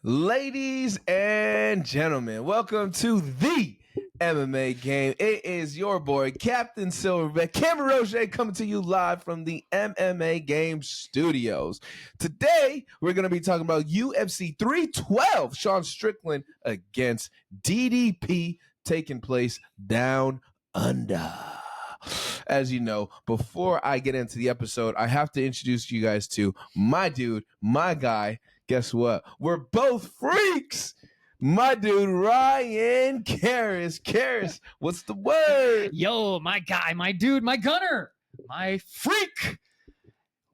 Ladies and gentlemen, welcome to the MMA game. It is your boy, Captain Silverback, Cameron Roget, coming to you live from the MMA game studios. Today, we're going to be talking about UFC 312, Sean Strickland against DDP, taking place down under. As you know, before I get into the episode, I have to introduce you guys to my dude, my guy. Guess what? We're both freaks. My dude, Ryan Cariss. Cariss, what's the word? Yo, my guy, my dude, my gunner, my freak.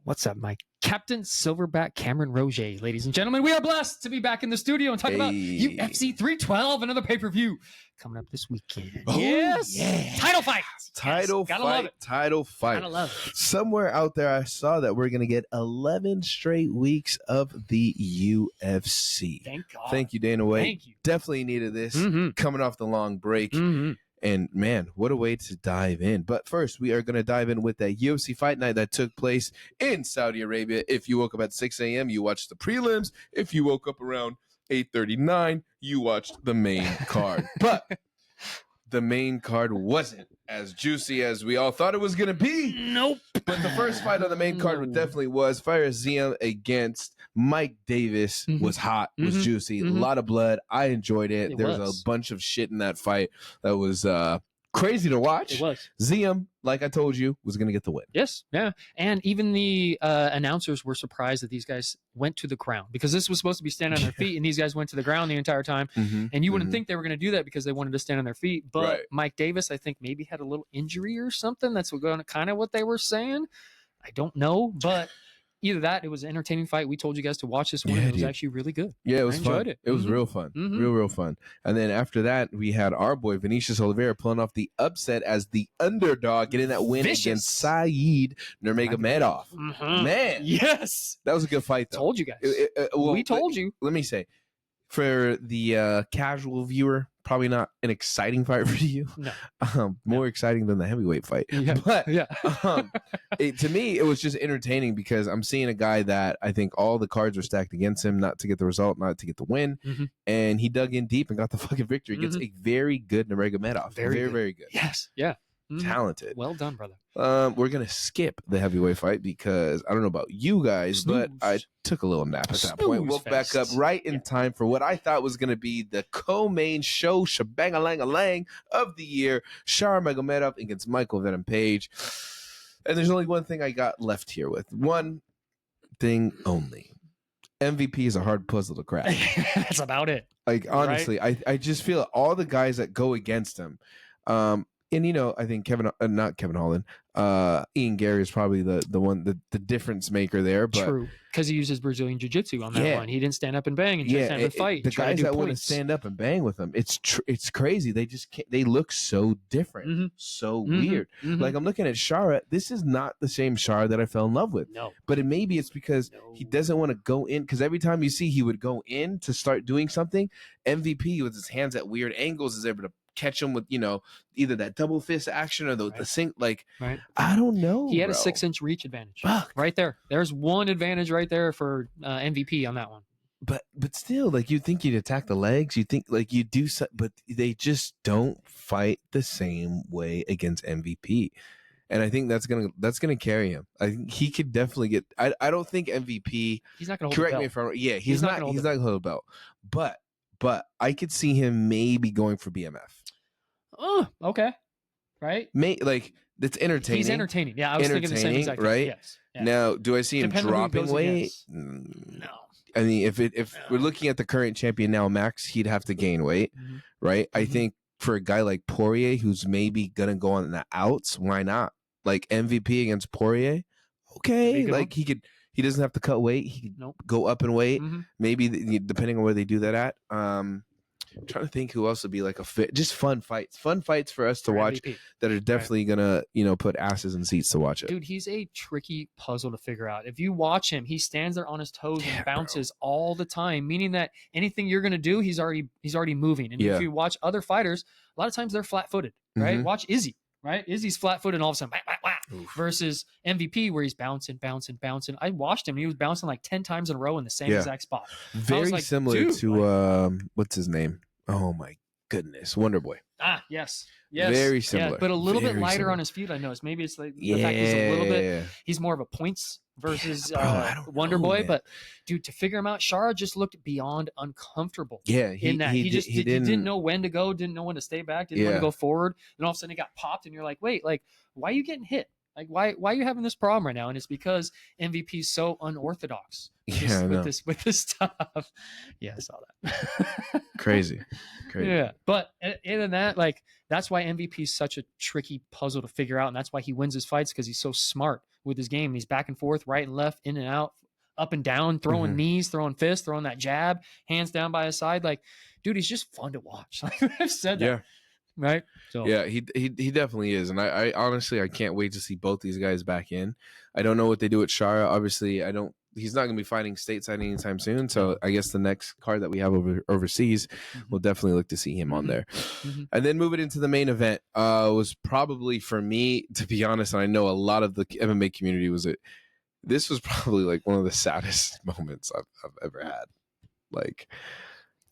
What's up, my Captain Silverback Cameron Roget? Ladies and gentlemen, we are blessed to be back in the studio and talk about UFC 312, another pay-per-view coming up this weekend. Oh, yes. Yeah. Title fight. Title fight. Title fight. Gotta love it. Somewhere out there, I saw that we're going to get 11 straight weeks of the UFC. Thank God. Thank you, Dana White. Thank you. Definitely needed this. Coming off the long break. And man, what a way to dive in. But first, we are going to dive in with that UFC fight night that took place in Saudi Arabia. If you woke up at 6 a.m., you watched the prelims. If you woke up around 8:39, you watched the main card. But the main card wasn't as juicy as we all thought it was going to be. Nope. But the first fight on the main card definitely was Zhang against Mike Davis. Was hot, was juicy, a lot of blood. I enjoyed it. There was a bunch of shit in that fight that was crazy to watch. It was. Zhang, like I told you, was going to get the win. Yes, yeah. And even the announcers were surprised that these guys went to the ground because this was supposed to be standing on their feet, and these guys went to the ground the entire time. And you wouldn't think they were going to do that because they wanted to stand on their feet. But Mike Davis, I think, maybe had a little injury or something. That's kind of what they were saying. I don't know, but either that, it was an entertaining fight. We told you guys to watch this one. It was actually really good. Yeah, it was fun. Enjoyed it. It was real fun. Real fun. And then after that, we had our boy Vinicius Oliveira pulling off the upset as the underdog, getting that win against Saeed Nurmagomedov. Man. Yes. That was a good fight, though. Told you guys. We told you. Let me say, for the casual viewer, probably not an exciting fight for you. No. More exciting than the heavyweight fight. Yeah. But yeah. To me, it was just entertaining because I'm seeing a guy that I think all the cards were stacked against him, not to get the result, not to get the win. And he dug in deep and got the fucking victory. Gets a very good Nurmagomedov. Very good. Yes. Yeah. Talented. Well done, brother. We're going to skip the heavyweight fight because I don't know about you guys, but I took a little nap at that point. Woke back up right in time for what I thought was going to be the co-main show, shebang-a-lang-a-lang of the year, Shar Magomedov against Michael Venom Page. And there's only one thing I got left here with. One thing only. MVP is a hard puzzle to crack. That's about it. Like, honestly, I just feel all the guys that go against him, and, you know, I think not Kevin Holland, Ian Gary is probably the difference maker there. But true, because he uses Brazilian Jiu-Jitsu on that one. He didn't stand up and bang and stand up and fight. The guys that want to stand up and bang with him, it's crazy. They just can't. They look so different, so weird. Like, I'm looking at Shara. This is not the same Shara that I fell in love with. No. But maybe it's because he doesn't want to go in. Because every time you see he would go in to start doing something, MVP with his hands at weird angles is able to catch him with, you know, either that double fist action or the sink. Like, I don't know. He had a 6-inch reach advantage. Right there. There's one advantage right there for MVP on that one. But still, like, you think you'd attack the legs, you think like you do, but they just don't fight the same way against MVP. And I think that's gonna carry him. I think he could definitely get. I don't think MVP. He's not gonna hold correct the belt. me if I'm wrong. Yeah, he's not gonna hold the belt. But I could see him maybe going for BMF. Oh, okay. Right? Like, that's entertaining. He's entertaining. Yeah, I was thinking the same exact thing. Right? Yes. Yeah. Now, do I see him dropping weight? No. I mean, if we're looking at the current champion now, Max, he'd have to gain weight, right? I think for a guy like Poirier, who's maybe gonna go on the outs, why not? Like, MVP against Poirier, okay. Like, he doesn't have to cut weight. He can go up in weight. Maybe depending on where they do that at. I'm trying to think who else would be like a fit. Just fun fights for us to watch MVP. that are definitely gonna, you know, put asses in seats to watch it. Dude, he's a tricky puzzle to figure out. If you watch him, he stands there on his toes and bounces all the time, meaning that anything you're gonna do, he's already moving. And if you watch other fighters, a lot of times they're flat-footed, right? Watch Izzy. Right? Izzy's flat-footed and all of a sudden, wah, wah, wah, versus MVP where he's bouncing. I watched him. He was bouncing like 10 times in a row in the same exact spot. Very like, similar to what's his name? Oh my goodness, Wonder Boy. Yes. Very similar, but a little bit lighter on his feet. I noticed. Maybe it's like the fact he's a little bit. He's more of a points versus Wonder Boy. Man. But dude, to figure him out, Shara just looked beyond uncomfortable. Yeah, he didn't know when to go, didn't know when to stay back, didn't want to go forward, and all of a sudden he got popped, and you're like, wait, like why are you getting hit? Like why are you having this problem right now? And it's because MVP's so unorthodox. With this stuff. Yeah, I saw that. Crazy. Yeah, but other than that, like that's why MVP is such a tricky puzzle to figure out, and that's why he wins his fights because he's so smart with his game. He's back and forth, right and left, in and out, up and down, throwing knees, throwing fists, throwing that jab, hands down by his side. Like, dude, he's just fun to watch. Like I've said that. Yeah. Right. So yeah, he definitely is, and I honestly I can't wait to see both these guys back in. I don't know what they do with Shara. Obviously, he's not going to be fighting stateside anytime soon. So I guess the next card that we have overseas, we'll definitely look to see him on there. And then moving into the main event was probably for me, to be honest, and I know a lot of the MMA community this was probably like one of the saddest moments I've ever had. Like,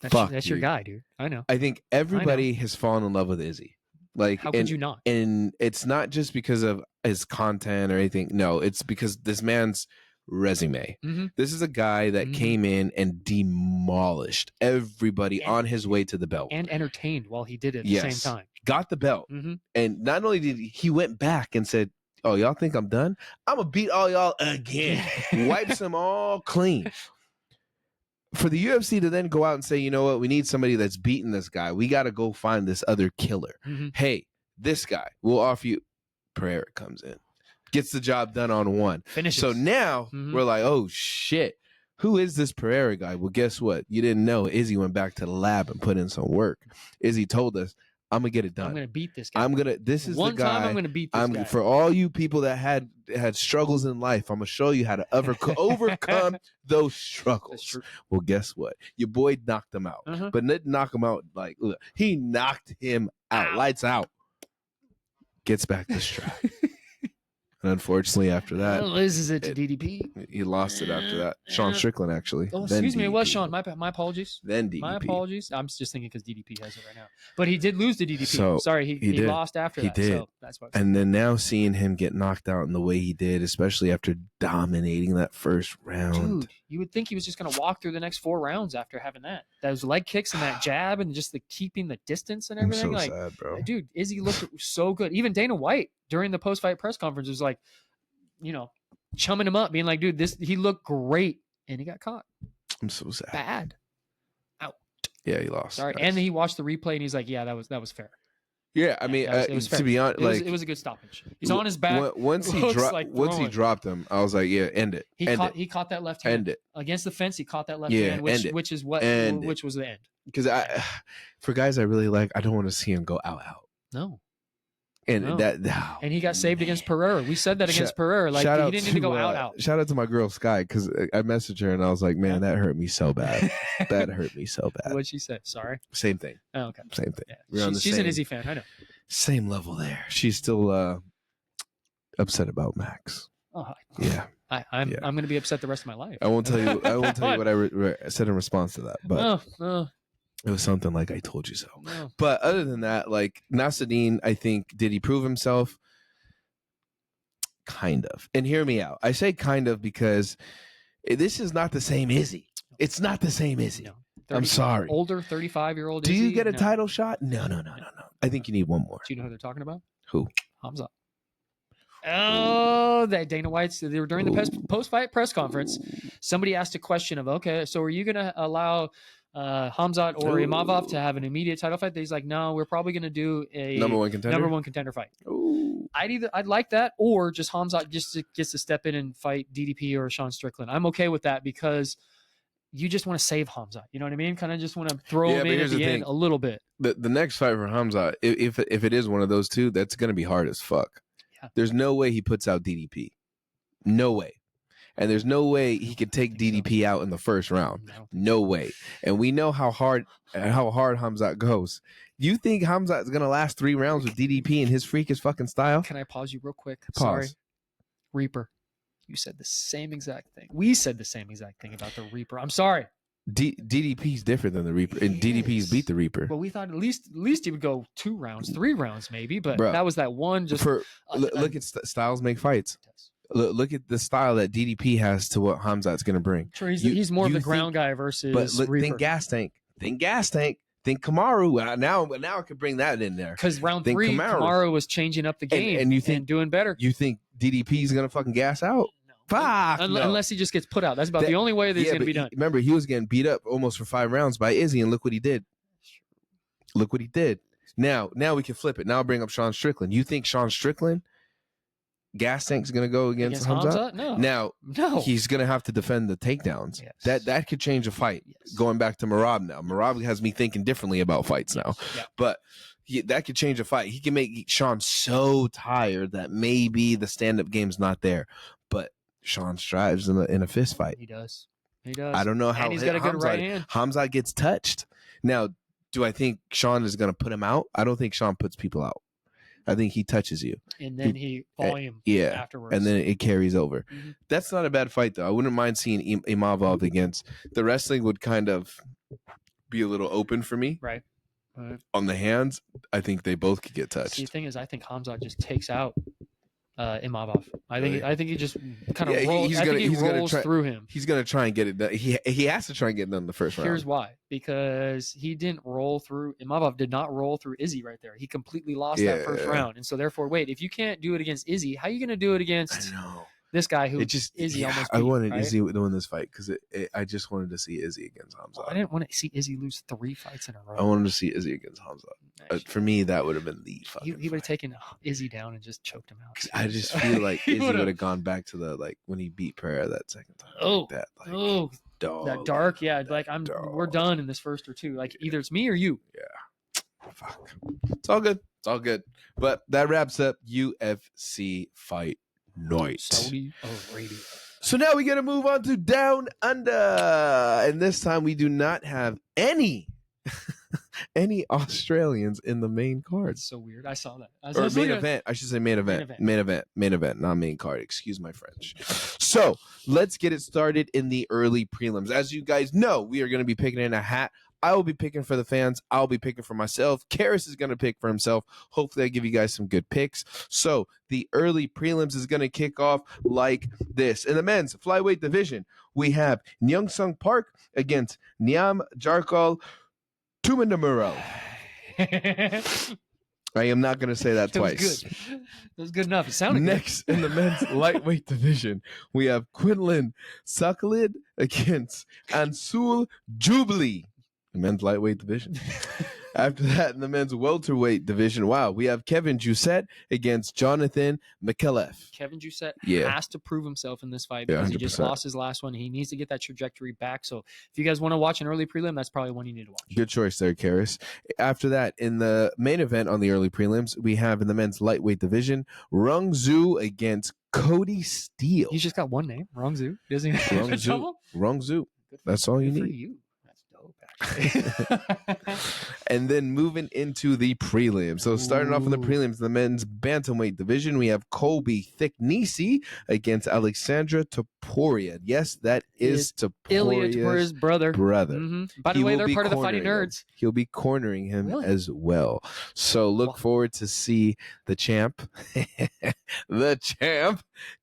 that's your guy, dude. I know. I think everybody has fallen in love with Izzy. Like, how could you not? And it's not just because of his content or anything. No, it's because this man's resume. This is a guy that came in and demolished everybody on his way to the belt and entertained while he did it at the same time. Got the belt, and not only did he went back and said, "Oh, y'all think I'm done? I'm gonna beat all y'all again." Wipes them all clean. For the UFC to then go out and say, you know what, we need somebody that's beaten this guy. We got to go find this other killer. Hey, this guy, we'll offer you. Pereira comes in, gets the job done on one. Finishes. So now we're like, oh shit, who is this Pereira guy? Well, guess what? You didn't know. Izzy went back to the lab and put in some work. Izzy told us, I'm gonna get it done. I'm gonna beat this guy. This is the guy. I'm gonna beat this guy. For all you people that had struggles in life, I'm gonna show you how to overcome those struggles. Well, guess what? Your boy knocked him out, but didn't knock him out like, look, he knocked him out. Lights out. Gets back to strap. And unfortunately, after that, loses it to DDP. He lost it after that. Sean Strickland, actually. Oh, excuse me. It was Sean. My apologies. Then DDP. My apologies. I'm just thinking because DDP has it right now. But he did lose to DDP. So sorry, he lost after that. He did. So that's what. And then now seeing him get knocked out in the way he did, especially after dominating that first round. Dude, you would think he was just going to walk through the next 4 rounds after having that. Those leg kicks and that jab and just the keeping the distance and everything. I'm so sad, bro. Dude, Izzy looked so good. Even Dana White during the post-fight press conference was like, chumming him up, being like, dude, he looked great. And he got caught. I'm so sad. Bad. Out. Yeah, he lost. Sorry. Nice. And then he watched the replay and he's like, yeah, that was fair. Yeah, I mean, it was fair. To be honest, it was a good stoppage. He's on his back. Once he dropped him, I was like, yeah, end it. He caught that left hand. End it. Against the fence, he caught that left hand, which was the end. Because for guys I really like, I don't want to see him go out. No. And and he got saved against Pereira. We said that against Pereira. Like, he didn't need to go out. Shout out to my girl Sky, because I messaged her and I was like, man, that hurt me so bad. That hurt me so bad. What'd she say? Sorry. Same thing. Oh, okay. Same thing. Yeah. She's an Izzy fan. I know. Same level there. She's still upset about Max. Oh, yeah. I'm going to be upset the rest of my life. I won't tell you. What I said in response to that. But it was something like, I told you so. No. But other than that, like, Nasruddin, I think, did he prove himself? Kind of. And hear me out. I say kind of because this is not the same Izzy. It's not the same Izzy. No. I'm sorry. Older, 35-year-old Do Izzy? you get a title shot? No. I think you need one more. Do you know who they're talking about? Who? Hamzat. Oh, that Dana White's. They were during the post-fight press conference. Somebody asked a question of, okay, so are you going to allow Hamzat or Imavov to have an immediate title fight? He's like, no, we're probably going to do a number one contender fight. Ooh. I'd like that, or just Hamzat gets to step in and fight DDP or Sean Strickland. I'm okay with that because you just want to save Hamzat. You know what I mean? Kind of just want to throw him in at the end a little bit. The next fight for Hamzat, if it is one of those two, that's going to be hard as fuck. Yeah. There's no way he puts out DDP. No way. And there's no way he could take DDP out in the first round. No way. And we know how hard Hamzat goes. You think Hamzat is gonna last 3 rounds with DDP in his freakish fucking style? Can I pause you real quick? Pause. Sorry. Reaper. You said the same exact thing. We said the same exact thing about the Reaper. I'm sorry. DDP's different than the Reaper, and DDP's beat the Reaper. Well, we thought at least he would go 2 rounds, 3 rounds maybe, but Bro, that was that one. Just look at styles make fights. Look at the style that DDP has to what Hamzat's going to bring. Sure, he's more of the ground guy versus. But look, Reaper. think gas tank. Think Kamaru. Now I could bring that in there. Because round 3, Kamaru was changing up the game and you think doing better. You think DDP is going to fucking gas out? Fuck, unless he just gets put out. That's about the only way that he's going to be done. Remember, he was getting beat up almost for 5 rounds by Izzy, and look what he did. Look what he did. Now we can flip it. Now I'll bring up Sean Strickland. You think Sean Strickland, gas tank's going to go against Hamzat? No. No. He's going to have to defend the takedowns. Yes. That could change a fight. Yes. Going back to Merab now. Merab has me thinking differently about fights now. Yeah. But that could change a fight. He can make Sean so tired that maybe the stand-up game's not there. But Sean strives in a fist fight. He does. I don't know how and he's got a good right hand. Hamzat gets touched. Now, do I think Sean is going to put him out? I don't think Sean puts people out. I think he touches you. And then he volume afterwards. And then it carries over. Mm-hmm. That's not a bad fight, though. I wouldn't mind seeing Imavov against. The wrestling would kind of be a little open for me. Right. On the hands, I think they both could get touched. See, the thing is, I think Hamzat just takes out Imavov. I think he just kind of rolls. He rolls through him. He's gonna try and get it done. He has to try and get it done in the first round. Here's why: because he didn't roll through. Imavov did not roll through Izzy right there. He completely lost that first round, and so therefore, wait, if you can't do it against Izzy, how are you gonna do it against? I know. This guy who Izzy almost beat, I wanted right? Izzy doing this fight because I just wanted to see Izzy against Hamzat. I didn't want to see Izzy lose 3 fights in a row. I wanted to see Izzy against Hamzat. For me, that would have been the fucking he would have taken Izzy down and just choked him out. I just feel like Izzy would have gone back to the when he beat Pereira that second time. That dark, we're done in this first or 2. Like either it's me or you. Yeah. Fuck. It's all good. It's all good. But that wraps up UFC Fight Night. Saudi Arabia. So now we got to move on to Down Under, and this time we do not have any Australians in the main card. It's so weird. I saw that. Main event. I should say main event. Main event, not main card. Excuse my French. So let's get it started in the early prelims. As you guys know, we are going to be picking in a hat. I will be picking for the fans. I'll be picking for myself. Cariss is going to pick for himself. Hopefully, I give you guys some good picks. So the early prelims is going to kick off like this. In the men's flyweight division, we have Nyung Sung Park against Niam Jarkal Tumandamuro. I am not going to say that twice. That was good enough. It sounded Next, in the men's lightweight division, we have Quinlan Sucklid against Ansul Jubilee. Men's lightweight division. After that, in the men's welterweight division, we have Kevin Jousset against Jonathan McKelleff. Kevin Jousset has to prove himself in this fight because he just lost his last one. He needs to get that trajectory back. So if you guys want to watch an early prelim, that's probably one you need to watch. Good choice there, Cariss. After that, in the main event on the early prelims, we have in the men's lightweight division, Rung Zhu against Cody Steele. He's just got one name, Rung Zhu. Doesn't he have trouble? Rung Zhu. That's all you need. And then moving into the prelims. So starting off in the prelims, the men's bantamweight division, we have Colby Thicknesi against Alexandra Topuria. Yes, that is Topuria's brother. Mm-hmm. By the way, they're part of the Fighting Nerds. He'll be cornering him as well. So look forward to see the champ,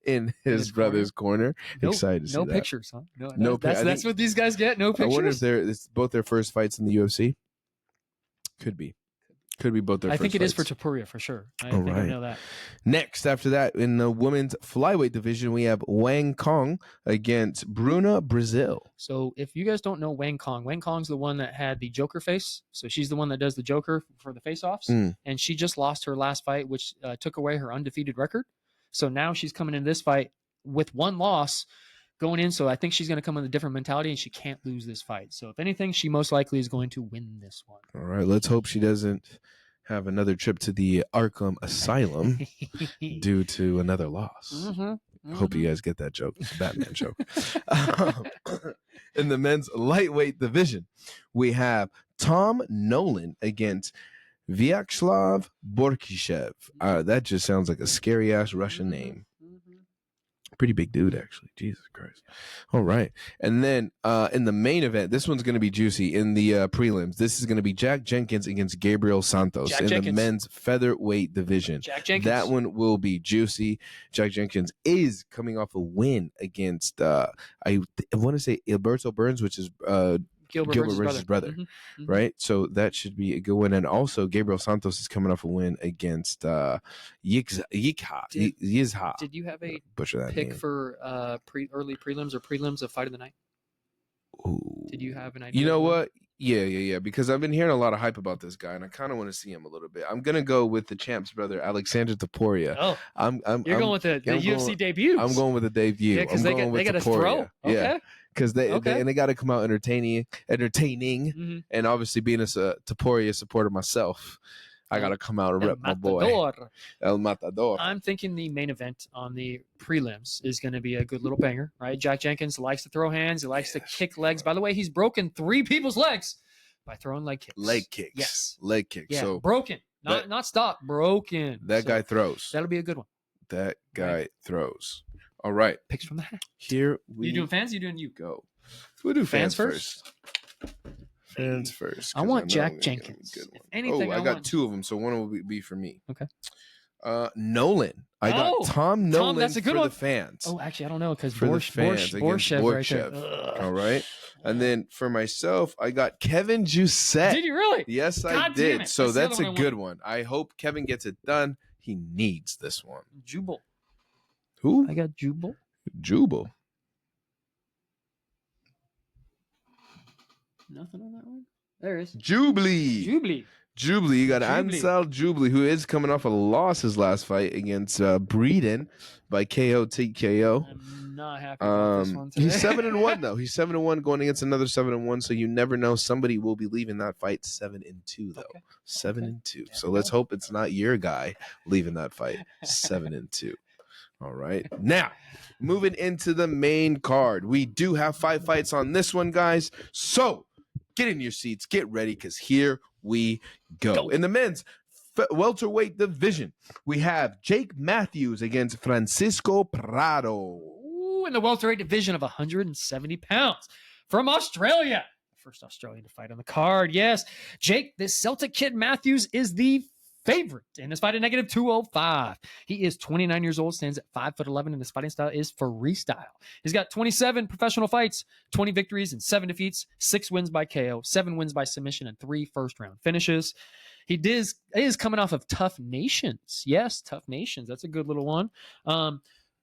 in his brother's corner. Excited to see that. No pictures, huh? No, that's what these guys get. No pictures. I wonder if it's both their first fights in the UFC. Could be both their first fights. I think it is for Topuria for sure. I know that. Next, after that, in the women's flyweight division, we have Wang Kong against Bruna Brazil. So if you guys don't know Wang Kong's the one that had the Joker face. So she's the one that does the Joker for the face-offs. And she just lost her last fight, which took away her undefeated record. So now she's coming in this fight with one loss going in. So I think she's going to come with a different mentality and she can't lose this fight. So if anything, she most likely is going to win this one. All right. Let's hope she doesn't have another trip to the Arkham Asylum due to another loss. I hope you guys get that joke. It's a Batman joke. In the men's lightweight division, we have Tom Nolan against Vyacheslav Borkishev. That just sounds like a scary-ass Russian name. Pretty big dude, actually. Jesus Christ. All right. And then in the main event, this one's going to be juicy. In the prelims, this is going to be Jack Jenkins against Gabriel Santos the men's featherweight division. Jack Jenkins. That one will be juicy. Jack Jenkins is coming off a win against, I want to say Alberto Burns, which is Gilbert versus brother. Right? So that should be a good win. And also, Gabriel Santos is coming off a win against Yizha. Did you have a pick name for early prelims or prelims of Fight of the Night? Ooh. Did you have an idea? You know what? Yeah. Because I've been hearing a lot of hype about this guy, and I kind of want to see him a little bit. I'm gonna go with the champ's brother, Alexander Topuria. Oh, you're going with the UFC debut. I'm going with the debut. Yeah, because they got to throw. Okay. Yeah. Because they got to come out entertaining, and obviously being a Topuria supporter myself, I got to come out and rep my boy El Matador. I'm thinking the main event on the prelims is going to be a good little banger, right? Jack Jenkins likes to throw hands. He likes to kick legs. By the way, he's broken 3 people's legs by throwing leg kicks. Yes. Leg kicks. Yeah, so broken. Not stop. Broken. That guy throws. That'll be a good one. That guy throws. All right. Picks from the hat. Here we You doing fans? You doing you? Go. We'll do fans first. Fans first. I want Jack Jenkins. If anything, I got 2 of them, so one will be for me. Okay. Nolan. I got Tom Nolan that's a good for one. the fans. Oh, actually, I don't know because Borshev right there. All right. And then for myself, I got Kevin Jousset. Did you really? Yes, I did. So that's a good one. I hope Kevin gets it done. He needs this one. Jubal. Who? I got Jubal. Jubal. Nothing on that one. There is Jubilee. You got Ansel Jubilee, who is coming off a loss his last fight against Breeden by KO TKO. I'm not happy about this one today. He's 7-1 though. He's 7-1 going against another 7-1. So you never know. Somebody will be leaving that fight 7-2 though. Okay. 7-2. So let's hope it's not your guy leaving that fight 7-2. All right. Now, moving into the main card. We do have 5 fights on this one, guys. So get in your seats. Get ready because here we go. In the men's welterweight division, we have Jake Matthews against Francisco Prado. Ooh, in the welterweight division of 170 pounds from Australia. First Australian to fight on the card. Yes, Jake, this Celtic kid Matthews is the favorite in this fight at -205. He is 29 years old, stands at 5'11", and his fighting style is freestyle. He's got 27 professional fights, 20 victories and 7 defeats, 6 wins by KO, 7 wins by submission, and 3 first-round finishes. He is coming off of Tough Nations. Yes, Tough Nations. That's a good little one.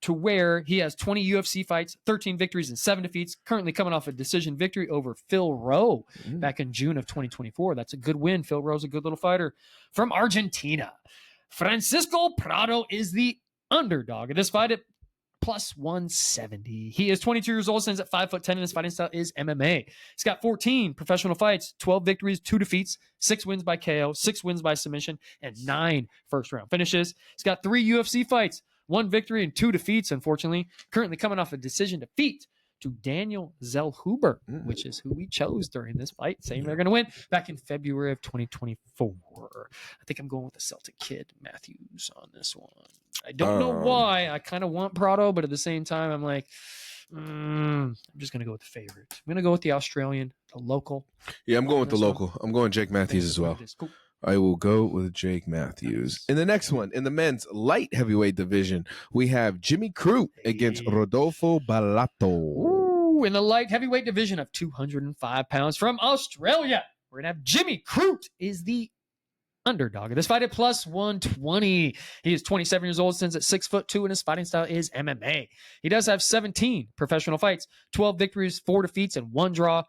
To where he has 20 UFC fights, 13 victories, and 7 defeats, currently coming off a decision victory over Phil Rowe back in June of 2024. That's a good win. Phil Rowe's a good little fighter. From Argentina, Francisco Prado is the underdog in this fight at +170. He is 22 years old, stands at 5'10", and his fighting style is MMA. He's got 14 professional fights, 12 victories, 2 defeats, 6 wins by KO, 6 wins by submission, and 9 first-round finishes. He's got 3 UFC fights, 1 victory and 2 defeats, unfortunately. Currently coming off a decision defeat to Daniel Zellhuber, which is who we chose during this fight, saying they're going to win back in February of 2024. I think I'm going with the Celtic kid, Matthews, on this one. I don't know why. I kind of want Prado, but at the same time, I'm like, I'm just going to go with the favorite. I'm going to go with the Australian, the local. Yeah, I'm going with the local. I'm going Jake Matthews as well. Cool. I will go with Jake Matthews. In the next one, in the men's light heavyweight division, we have Jimmy Crute against Rodolfo Bellato. Ooh, in the light heavyweight division of 205 pounds from Australia, we're going to have Jimmy Crute is the underdog of this fight at +120. He is 27 years old, stands at 6'2", and his fighting style is MMA. He does have 17 professional fights, 12 victories, 4 defeats, and 1 draw.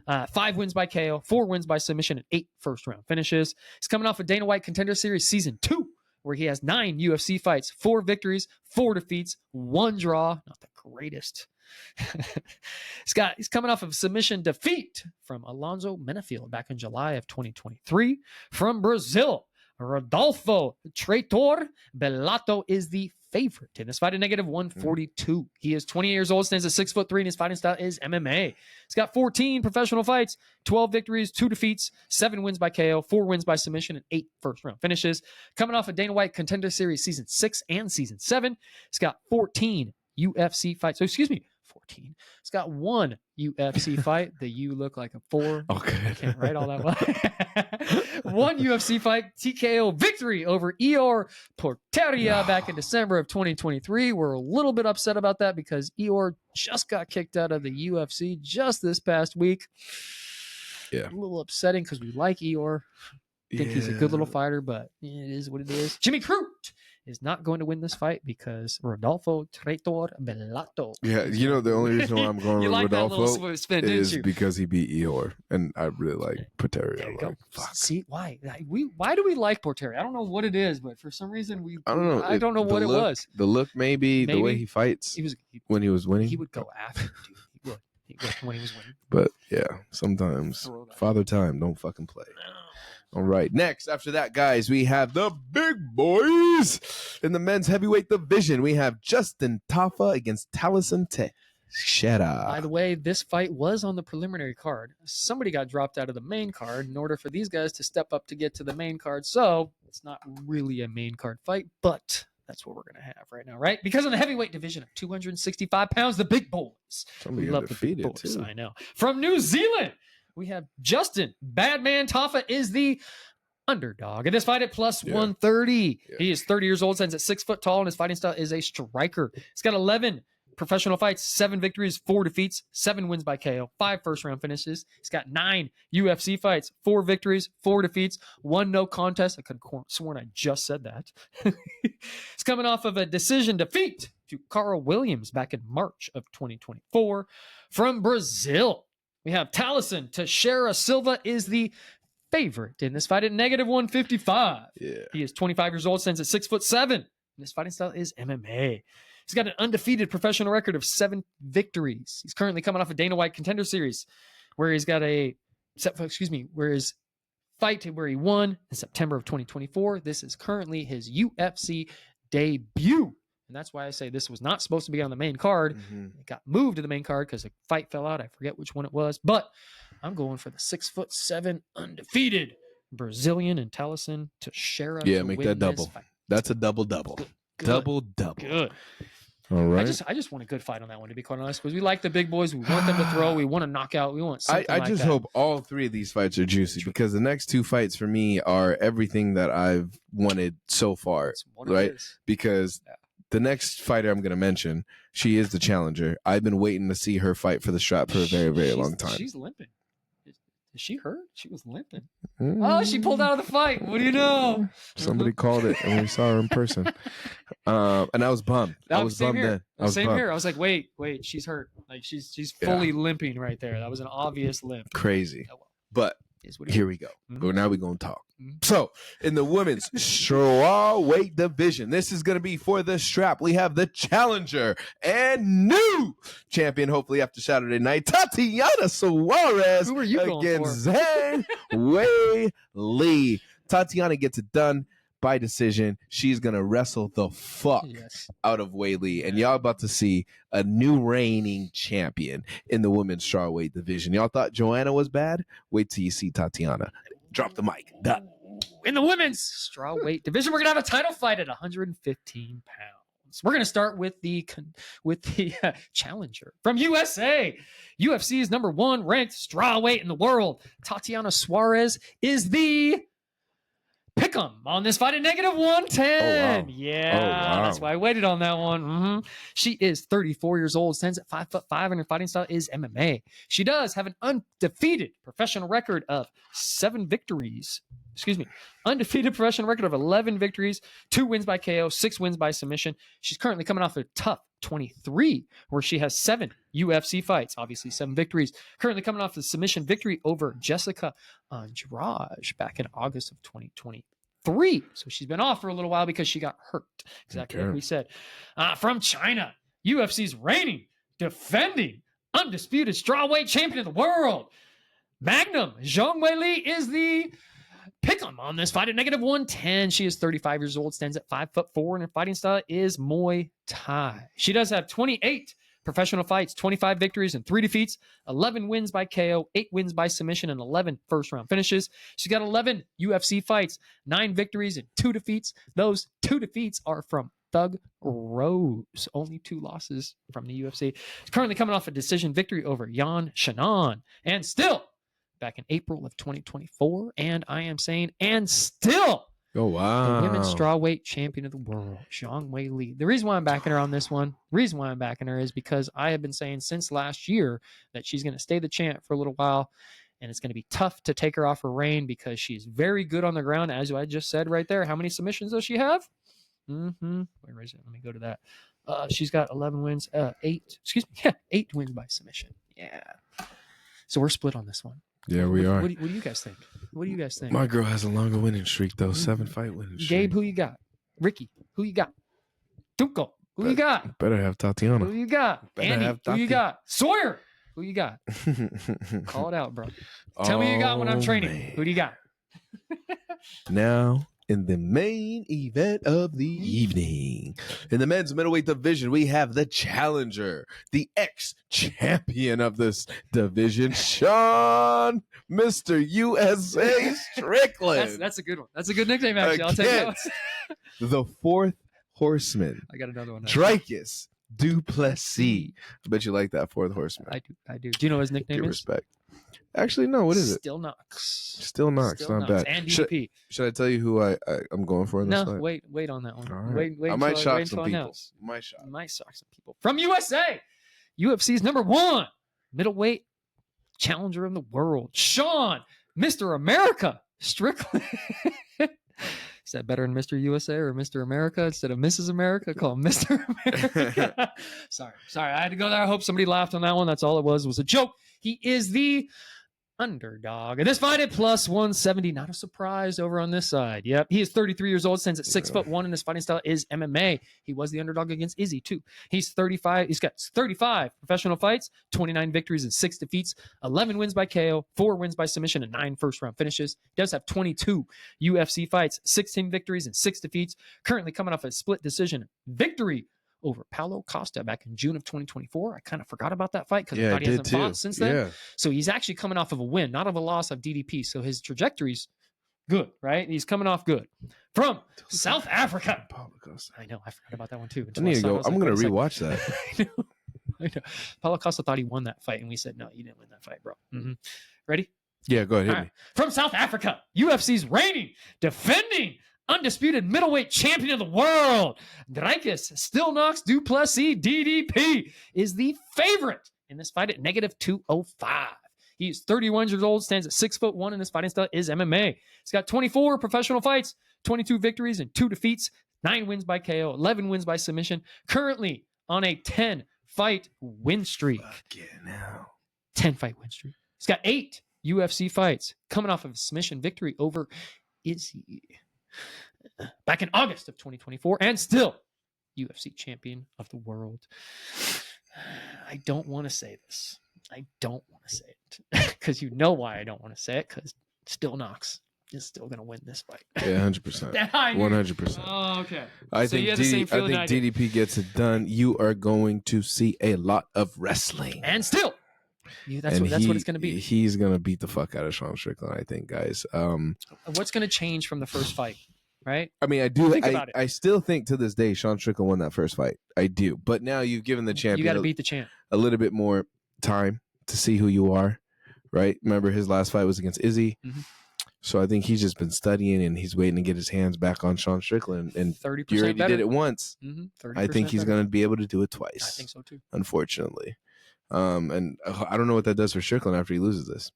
5 wins by KO, 4 wins by submission, and 8 first-round finishes. He's coming off of Dana White Contender Series Season 2, where he has 9 UFC fights, 4 victories, 4 defeats, 1 draw. Not the greatest. He's coming off of submission defeat from Alonzo Menefield back in July of 2023. From Brazil, Rodolfo Traitor Bellato is the favorite in this fight at -142. He is 28 years old, stands at 6'3", and his fighting style is MMA. He's got 14 professional fights, 12 victories, 2 defeats, 7 wins by KO, 4 wins by submission, and 8 first-round finishes. Coming off of Dana White Contender Series Season 6 and Season 7, he's got 14 UFC fights. So, excuse me, 14. He's got 1 UFC fight. The U look like a 4. Okay. I can't write all that well. 1 UFC fight, TKO victory over Ior Porteria back in December of 2023. We're a little bit upset about that because Ior just got kicked out of the UFC just this past week. Yeah. A little upsetting because we like Ior. Think he's a good little fighter, but it is what it is. Jimmy Crute is not going to win this fight because Rodolfo Traitor Bellato. Yeah, you know the only reason why I'm going with like Rodolfo spin, is because he beat Ior, and I really like Porteria. Like, fuck. See why? Why do we like Porteria? I don't know what it is, but for some reason I don't know. I don't know what it was. The look, maybe the way he fights. When he was winning. He would go after him, dude. He would when he was winning. But yeah, sometimes Father Time don't fucking play. All right. Next, after that, guys, we have the big boys in the men's heavyweight division. We have Justin Tafa against Tallison Teixeria. By the way, this fight was on the preliminary card. Somebody got dropped out of the main card in order for these guys to step up to get to the main card. So it's not really a main card fight, but that's what we're going to have right now, right? Because of the heavyweight division of 265 pounds, the big boys. Somebody love the big boys, too. I know. From New Zealand, we have Justin Badman Tafa is the underdog in this fight at +130. Yeah. He is 30 years old, stands at 6 foot tall, and his fighting style is a striker. He's got 11 professional fights, 7 victories, 4 defeats, 7 wins by KO, 5 first-round finishes. He's got 9 UFC fights, 4 victories, 4 defeats, 1 no contest. I could have sworn I just said that. He's coming off of a decision defeat to Carl Williams back in March of 2024. From Brazil, we have Tallison Teixeira Silva is the favorite in this fight at -155. Yeah. He is 25 years old, stands at 6'7", and his fighting style is MMA. He's got an undefeated professional record of 7 victories. He's currently coming off a Dana White Contender Series, where he's got where his fight where he won in September of 2024. This is currently his UFC debut. And that's why I say this was not supposed to be on the main card. It got moved to the main card because the fight fell out. I forget which one it was. But I'm going for the 6'7" undefeated Brazilian and Tallison Teixeira. Yeah, make that double. That's a double-double. Double-double. Good. All right. I just want a good fight on that one, to be quite honest, because we like the big boys. We want them to throw. We want to knock out. We want something I just hope all 3 of these fights are juicy because the next 2 fights for me are everything that I've wanted so far, right? Because the next fighter I'm going to mention, she is the challenger. I've been waiting to see her fight for the strap for a very, very long time. She's limping. Is she hurt? She was limping. Oh, she pulled out of the fight. What do you know? Somebody called it and we saw her in person. And I was bummed. I was bummed then. Same here. I was like, wait, she's hurt. Like she's fully limping right there. That was an obvious limp. Crazy. But here we go. Now we're going to talk. So, in the women's strawweight division, this is going to be for the strap. We have the challenger and new champion, hopefully after Saturday night, Tatiana Suarez. Who are you against Zhang Weili. Tatiana gets it done by decision. She's going to wrestle the fuck out of Weili. And y'all about to see a new reigning champion in the women's strawweight division. Y'all thought Joanna was bad? Wait till you see Tatiana. Drop the mic. Done. In the women's strawweight division, we're going to have a title fight at 115 pounds. We're going to start with the challenger from USA. UFC's #1 ranked strawweight in the world. Tatiana Suarez is the pick'em on this fight at -110. Oh, wow. Yeah, that's why I waited on that one. She is 34 years old, stands at 5'5", and her fighting style is MMA. She does have an undefeated professional record of 7 victories. Undefeated professional record of 11 victories, 2 wins by KO, 6 wins by submission. She's currently coming off a tough 23, where she has 7 UFC fights, obviously 7 victories. Currently coming off the submission victory over Jessica Andrade back in August of 2023. So she's been off for a little while because she got hurt. Exactly like we said. From China, UFC's reigning, defending, undisputed strawweight champion of the world, Magnum Zhang Weili is the pick'em I'm on this fight at -110. She is 35 years old, stands at 5'4", and her fighting style is Muay Thai. She does have 28 professional fights, 25 victories and 3 defeats, 11 wins by KO, 8 wins by submission, and 11 first-round finishes. She's got 11 UFC fights, 9 victories and 2 defeats. Those 2 defeats are from Thug Rose. Only 2 losses from the UFC. She's currently coming off a decision victory over Yan Shannon. And still, back in April of 2024, and I am saying, and still, oh wow, the women's strawweight champion of the world, Zhang Weili. The reason why I'm backing her on this one, is because I have been saying since last year that she's going to stay the champ for a little while, and it's going to be tough to take her off her reign because she's very good on the ground, as I just said right there. How many submissions does she have? Where is it? Let me go to that. She's got 11 wins, 8 wins by submission. Yeah. So we're split on this one. Yeah, we are. What do you guys think? What do you guys think? My girl has a longer winning streak, though. 7-fight winning streak. Gabe, who you got? Ricky, who you got? Duco, who you got? Better have Tatiana. Who you got? Better Andy, have who you got? Sawyer, who you got? Call it out, bro. Tell me you got when I'm training. Man. Who do you got? Now, in the main event of the evening, in the men's middleweight division, we have the challenger, the ex-champion of this division, Sean, Mr. USA Strickland. That's a good one. That's a good nickname, actually. I'll take that one. The fourth horseman, I got another one. Dricus Du Plessis. I bet you like that fourth horseman. I do. Do you know what his nickname Give is? respect. Actually, no. What is it? Still Knox. Still Knox. Not bad. And DDP. Should I tell you who I'm going for in this fight? Wait on that one. All right. Wait. I might shock until some I people. announce. Might shock some people. From USA, UFC's #1 middleweight challenger in the world, Sean, Mr. America Strickland. Is that better than Mr. USA or Mr. America instead of Mrs. America? Call him Mr. America. Sorry. I had to go there. I hope somebody laughed on that one. That's all it was. It was a joke. He is the underdog. And this fight at +170. Not a surprise over on this side. Yep. He is 33 years old, stands at 6'1", and his fighting style is MMA. He was the underdog against Izzy, too. He's 35. He's got 35 professional fights, 29 victories and 6 defeats, 11 wins by KO, 4 wins by submission, and 9 first-round finishes. He does have 22 UFC fights, 16 victories and 6 defeats. Currently coming off a split decision victory over Paulo Costa back in June of 2024. I kind of forgot about that fight because I thought he hasn't fought since then. Yeah. So he's actually coming off of a win, not of a loss of DDP. So his trajectory's good, right? He's coming off good. From South Africa. I know, I forgot about that one too. I need to go. I'm going to rewatch that. I know. Paulo Costa thought he won that fight, and we said, no, you didn't win that fight, bro. Ready? Yeah, go ahead. Hit me. From South Africa, UFC's reigning, defending, undisputed middleweight champion of the world, Dricus Du Plessis, DDP, is the favorite in this fight at -205. He's 31 years old, stands at 6'1", and his fighting style is MMA. He's got 24 professional fights, 22 victories and 2 defeats, 9 wins by KO, 11 wins by submission. Currently on a 10-fight win streak. 10-fight win streak. He's got 8 UFC fights, coming off of a submission victory over Izzy back in August of 2024, and still UFC champion of the world. I don't want to say this. I don't want to say it because you know why I don't want to say it, because Still Knox is still going to win this fight. Yeah, 100%. 100%. Oh, okay. I think DDP gets it done. You are going to see a lot of wrestling. And still, that's what it's going to be. He's going to beat the fuck out of Sean Strickland, I think, guys. What's going to change from the first fight? Right? I mean, I still think to this day Sean Strickland won that first fight. I do. But now you've given the champion, you got to beat the champ, a little bit more time to see who you are, right? Remember, his last fight was against Izzy. So I think he's just been studying and he's waiting to get his hands back on Sean Strickland. And 30% you already better. did it once. I think he's going to be able to do it twice. I think so too. Unfortunately. And I don't know what that does for Strickland after he loses this.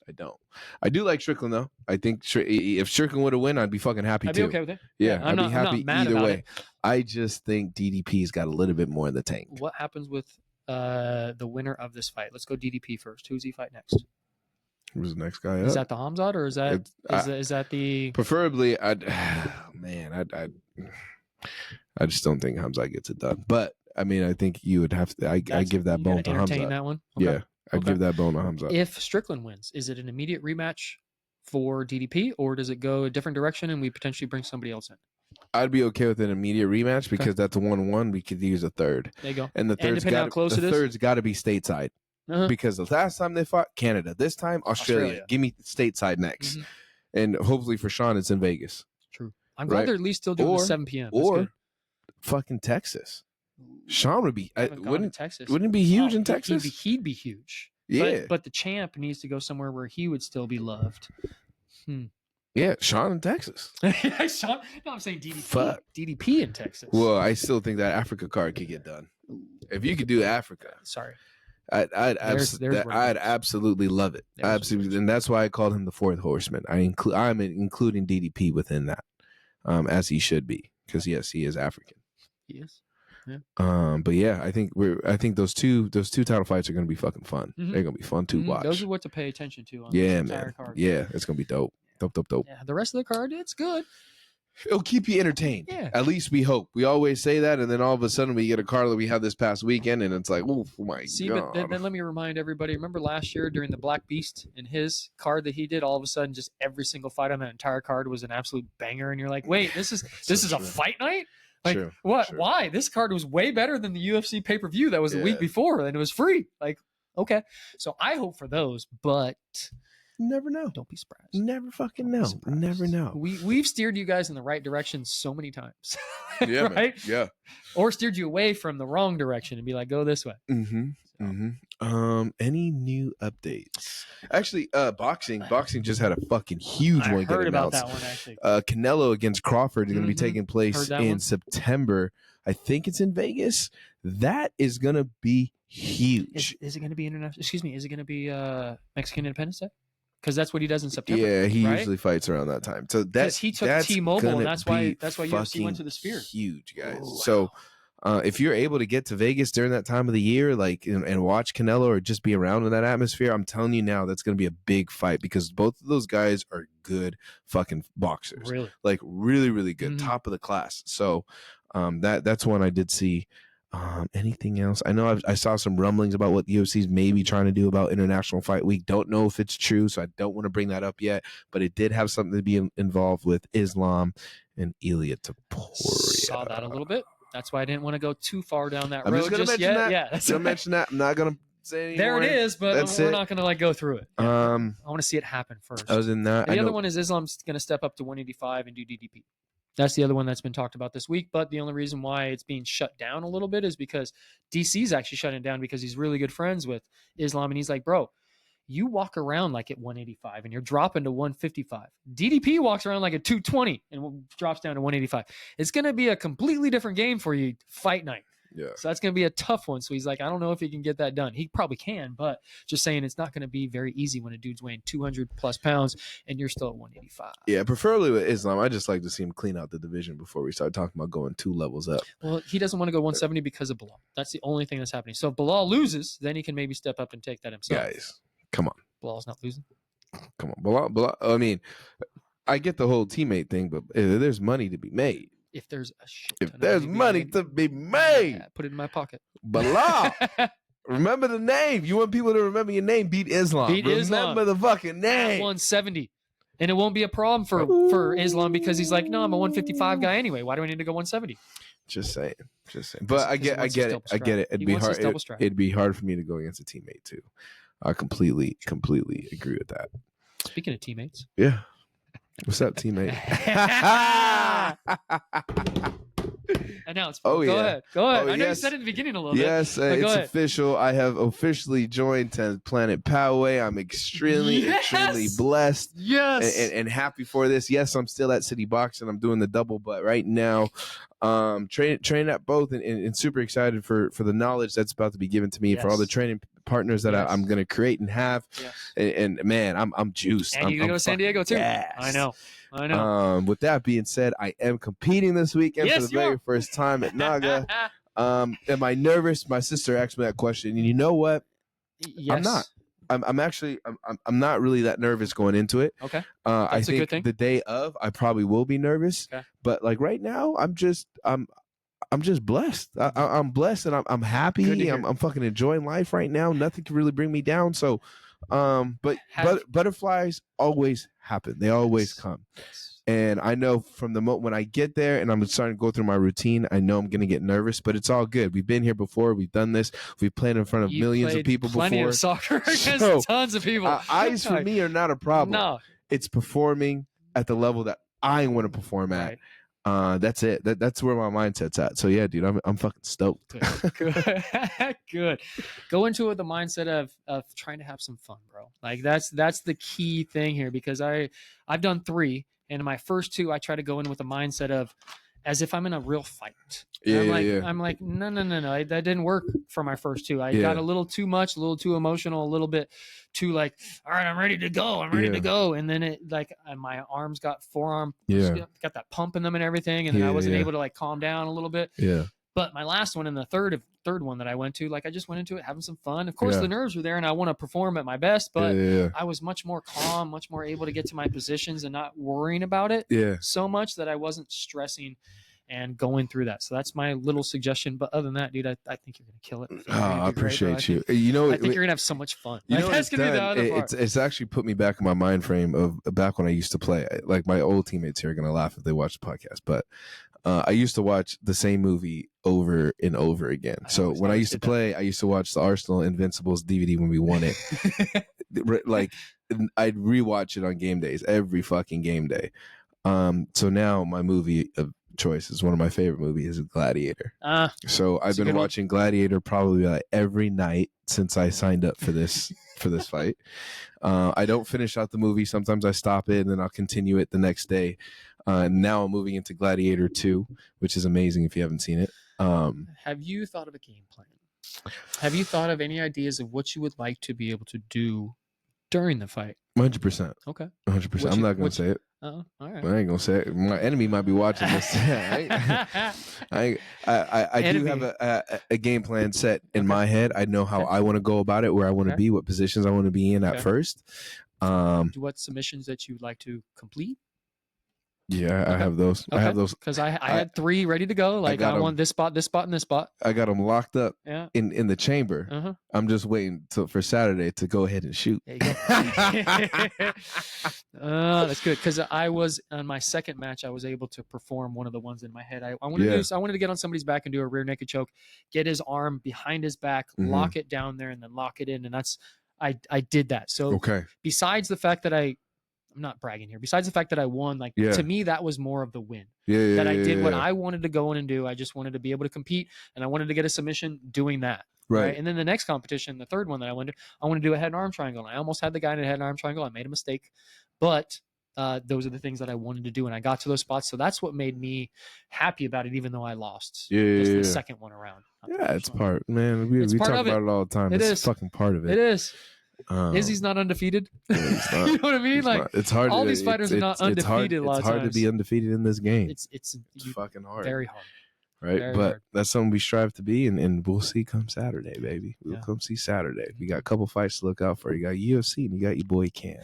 I don't. I do like Strickland, though. I think if Strickland would have won, I'd be fucking happy, I'd be okay with it. Yeah, I'd be happy either way. It. I just think DDP's got a little bit more in the tank. What happens with the winner of this fight? Let's go DDP first. Who's he fight next? Who's the next guy up? Is that the Hamzat, or is that the... Preferably, I just don't think Hamzat gets it done. But, I mean, I think you would have to... I give that bone to Hamzat. That one? Okay. Yeah. I'd give that bone to Hamzat. If Strickland wins, is it an immediate rematch for DDP, or does it go a different direction and we potentially bring somebody else in? I'd be okay with an immediate rematch because that's a 1-1. We could use a third. There you go. And the third's got to be stateside. Because the last time they fought, Canada. This time, Australia. Give me stateside next. And hopefully for Sean, it's in Vegas. True. I'm glad they're at least still doing the 7 p.m. That's or good. Fucking Texas. Sean would be wouldn't it be huge in Texas? He'd be huge. Yeah. But the champ needs to go somewhere where he would still be loved. Yeah, Sean in Texas. Sean, no, I'm saying DDP. Fuck. DDP in Texas. Well, I still think that Africa card could get done. If you could do Africa. Sorry. I'd absolutely love it. Absolutely, and that's why I called him the fourth horseman. I'm including DDP within that, as he should be, because yes, he is African. He is. Yeah. But yeah, I think those two title fights are gonna be fucking fun. They're gonna be fun to watch. Those are what to pay attention to on this entire man. card. Yeah, it's gonna be dope. Dope. Yeah, the rest of the card, it's good. It'll keep you entertained. Yeah. At least we hope. We always say that, and then all of a sudden we get a card that we had this past weekend, and it's like, oh my god. But then let me remind everybody. Remember last year during the Black Beast in his card that he did, all of a sudden just every single fight on that entire card was an absolute banger, and you're like, wait, this is a fight night? Like what? True. Why? This card was way better than the UFC pay-per-view that was the week before, and it was free. Like, okay. So I hope for those, but never know. Don't be surprised. Never fucking know. Never know. We've steered you guys in the right direction so many times. Yeah, right? Man. Yeah. Or steered you away from the wrong direction and be like, go this way. Any new updates? Actually, boxing just had a fucking huge one. I heard about that one actually. Canelo against Crawford is going to be taking place in September. I think it's in Vegas. That is going to be huge. Is it going to be international? Excuse me. Is it going to be Mexican Independence Day? Because that's what he does in September. Yeah, he usually fights around that time. So he took T-Mobile, and that's why UFC went to the Sphere. Huge, guys. Ooh, so if you're able to get to Vegas during that time of the year, like and watch Canelo or just be around in that atmosphere, I'm telling you now, that's going to be a big fight because both of those guys are good fucking boxers. Really, like really, really good, top of the class. So that's one I did see. Anything else? I know I saw some rumblings about what the UFC is maybe trying to do about International Fight Week. Don't know if it's true, so I don't want to bring that up yet. But it did have something to be involved with Islam and Ilia Topuria. Saw that a little bit. That's why I didn't want to go too far down that road. I'm just going to mention that. Yeah, I'm going to mention that. I'm not going to say anything. There it is, but we're not going to go through it. Yeah. I want to see it happen first. I was in that. The other one is Islam's going to step up to 185 and do DDP. That's the other one that's been talked about this week. But the only reason why it's being shut down a little bit is because DC's actually shutting it down because he's really good friends with Islam. And he's like, bro, you walk around like at 185 and you're dropping to 155. DDP walks around like at 220 and drops down to 185. It's going to be a completely different game for you fight night. Yeah. So that's going to be a tough one. So he's like, I don't know if he can get that done. He probably can, but just saying it's not going to be very easy when a dude's weighing 200 plus pounds and you're still at 185. Yeah, preferably with Islam. I just like to see him clean out the division before we start talking about going 2 levels up. Well, he doesn't want to go 170 because of Bilal. That's the only thing that's happening. So if Bilal loses, then he can maybe step up and take that himself. Guys, come on. Bilal's not losing. Come on. Bilal, I mean, I get the whole teammate thing, but there's money to be made. If there's a shit if there's money to be made, put it in my pocket. Bilal, remember the name. You want people to remember your name. Beat Islam. Remember the fucking name. 170, and it won't be a problem for Islam because he's like, no, I'm a 155 guy anyway. Why do I need to go 170? Just saying. But I get it. It'd be hard. It'd be hard for me to go against a teammate too. I completely agree with that. Speaking of teammates, yeah. What's up, teammate? Announce. Go ahead. I know you said it in the beginning a little bit. Yes, it's official. I have officially joined 10th Planet Poway. I'm extremely blessed. Yes. And happy for this. Yes, I'm still at City Boxing. I'm doing the double, but right now, training at both and super excited for the knowledge that's about to be given to me, for all the training partners that I'm going to create and have. Yes. And man, I'm juiced. And you're going to go to San Diego too. Yes. I know. With that being said, I am competing this weekend for the very first time at Naga. Am I nervous? My sister asked me that question, and you know what? Yes. I'm not. I'm actually I'm not really that nervous going into it. Okay. I think the day of I probably will be nervous. Okay. But like right now, I'm just blessed. I'm blessed and I'm happy. I'm fucking enjoying life right now. Nothing can really bring me down. So But butterflies always happen. They always come. Yes. And I know from the moment when I get there and I'm starting to go through my routine, I know I'm going to get nervous, but it's all good. We've been here before. We've done this. We've played in front of millions of people plenty before. Of soccer against tons of people. Eyes for me are not a problem. No. It's performing at the level that I want to perform at. That's it. That's where my mindset's at. So yeah, dude, I'm fucking stoked. Good. Go into it with the mindset of trying to have some fun, bro. Like that's the key thing here, because I've done 3, and in my first 2 I try to go in with a mindset of as if I'm in a real fight. I'm like, no. That didn't work for my first 2. I got a little too much, a little too emotional, a little bit too like, all right, I'm ready to go. To go. And then it like my arms got got that pump in them and everything. And then I wasn't able to like calm down a little bit. Yeah. But my last one and the third one that I went to, like I just went into it having some fun. Of course, the nerves were there, and I want to perform at my best. But I was much more calm, much more able to get to my positions and not worrying about it so much that I wasn't stressing and going through that. So that's my little suggestion. But other than that, dude, I think you're gonna kill it. I appreciate you. I think you're gonna have so much fun. You know, that's gonna be the other part. It's actually put me back in my mind frame of back when I used to play. Like my old teammates here are gonna laugh if they watch the podcast, but. I used to watch the same movie over and over again. So when I used to play, I used to watch the Arsenal Invincibles DVD when we won it. Like I'd rewatch it on game days, every fucking game day. So now my movie of choice is one of my favorite movies is Gladiator. So I've been watching Gladiator probably like every night since I signed up for this fight. I don't finish out the movie. Sometimes I stop it and then I'll continue it the next day. Now I'm moving into Gladiator 2, which is amazing if you haven't seen it. Have you thought of a game plan? Have you thought of any ideas of what you would like to be able to do during the fight? 100%. Okay. 100%. I'm not going to say it. All right. I ain't going to say it. My enemy might be watching this. I do have a game plan set in my head. I know how I want to go about it, where I want to be, what positions I want to be in at first. What submissions that you'd like to complete? Yeah, I have those. I have those because I had 3 ready to go. Like I want this spot, and this spot. I got them locked up in the chamber. I'm just waiting for Saturday to go ahead and shoot. There you go. That's good, because I was on my second match. I was able to perform one of the ones in my head. I wanted to get on somebody's back and do a rear naked choke, get his arm behind his back, lock it down there, and then lock it in. And I did that. So besides the fact that I'm not bragging here. Besides the fact that I won, to me, that was more of the win. I did what I wanted to go in and do. I just wanted to be able to compete, and I wanted to get a submission doing that. Right. And then the next competition, the third one that I wanted to do a head and arm triangle. And I almost had the guy in a head and arm triangle. I made a mistake, but those are the things that I wanted to do, and I got to those spots. So that's what made me happy about it, even though I lost the second one around. It's part, man. We talk about it all the time. It's fucking part of it. It is. Izzy's not undefeated. Not. You know what I mean? It's hard. All these fighters are not undefeated. It's hard to be undefeated in this game. It's fucking hard. Very hard. Right, very but hard. That's something we strive to be, and we'll see come Saturday, baby. We'll come see Saturday. We got a couple fights to look out for. You got UFC and you got your boy Cam.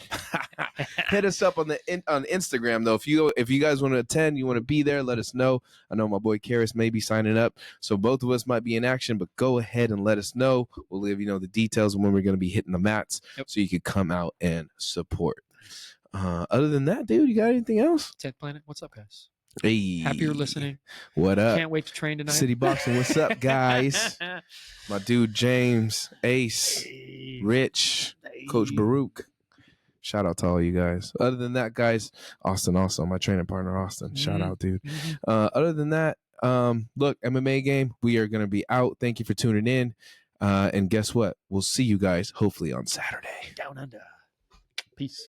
Hit us up on Instagram though. If you guys want to attend, you want to be there, let us know. I know my boy Cariss may be signing up, so both of us might be in action. But go ahead and let us know. We'll leave the details of when we're going to be hitting the mats, so you could come out and support. Other than that, dude, you got anything else? 10th Planet, what's up, guys? Hey, happy you're listening. What up? Can't wait to train tonight. City Boxing, what's up, guys? My dude James, Ace, Rich, Coach Baruch. Shout out to all you guys. Other than that, guys, Austin also, my training partner Austin. Shout out, dude. Other than that, look, MMA game, we are gonna be out. Thank you for tuning in. And guess what? We'll see you guys hopefully on Saturday. Down under. Peace.